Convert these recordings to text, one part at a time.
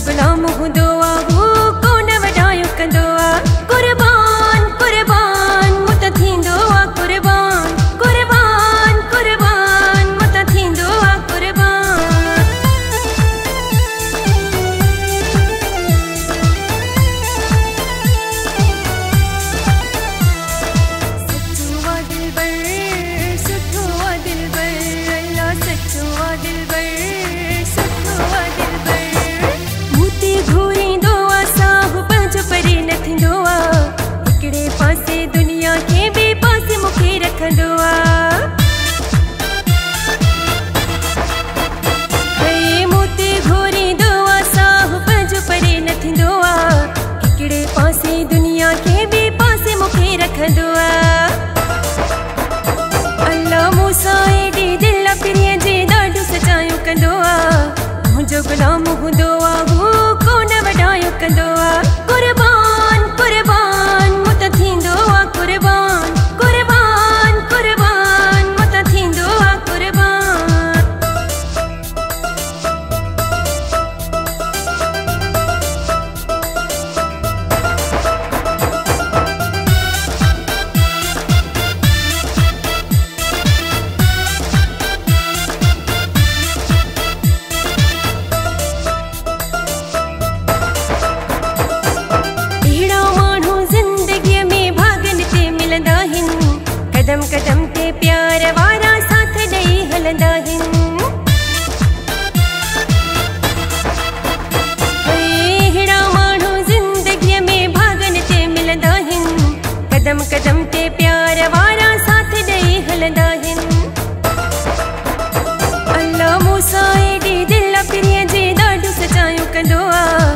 गुलाम हूंदो आहे हू कोन वॾायो कंदो आहे। कुर्बान कुर्बान मूं त थींदो आहे कुर्बान, कुर्बान कुर्बान मूं त थींदो आहे कुर्बान। सच्चो आहे दिलबर, सुठो आहे दिलबर, अल्लाह सच्चो आहे दिलबर, सुठो आहे दिलबर। मूं ते घूरींदो आहे साहु पंहिंजो परे न थींदो आहे, हिकिड़े पासे दुनिया खे ॿिए पासे मूंखे रखंदो आहे। मूं ते घूरींदो आहे साहु पंहिंजो परे न थींदो आहे, हिकिड़े पासे दुनिया खे ॿिए पासे मूंखे रखंदो आहे। अल्लाह मूंसां एॾी दिल पिरीअ जे ॾाढो सचायूं कंदो आहे, मुंहिंजो गुलाम हूंदो आहे हू कोन वॾायो कंदो आहे। कुर्बान कुर्बान मूं त थींदो आहे कुर्बान, कुर्बान कुर्बान मूं त थींदो आहे कुर्बान। अहिड़ा माण्हू ज़िंदगीअ में भागन ते मिलंदा आहिनि, कदम कदम ते प्यार वारा साथ ॾेई हलंदा आहिनि। अहिड़ा माण्हू ज़िंदगीअ में भागन ते मिलंदा आहिनि, कदम कदम ते प्यार वारा साथ ॾेई हलंदा आहिनि। अल्लाह मूंसां एॾी दिल पिरीअ जे ॾाढो सचायूं कंदो आहे,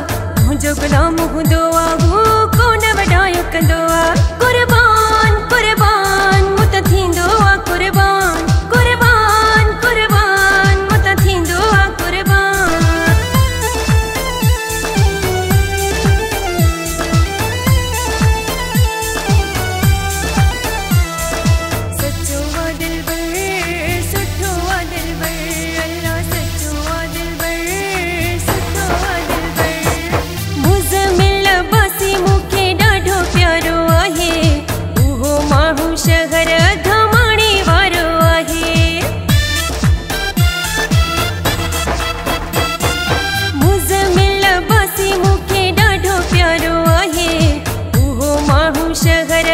मुंहिंजो गुलाम हूंदो आहे हू कोन वॾायो कंदो आहे। कुर्बान कुर्बान मूं त थींदो आहे कुर्बान, कुर्बान कुर्बान मूं त थींदो आहे कुर्बान। सच्चो आहे दिलबर, सुठो आहे दिलबर, अल्लाह सच्चो आहे दिलबर, सुठो आहे दिलबर। मुज़मिल अब्बासी मूंखे ॾाढो प्यारो आहे, उहो माण्हू शहर धमाणे वारो आहे। मुज़मिल अब्बासी मूंखे ॾाढो प्यारो आहे, उहो माण्हू शहर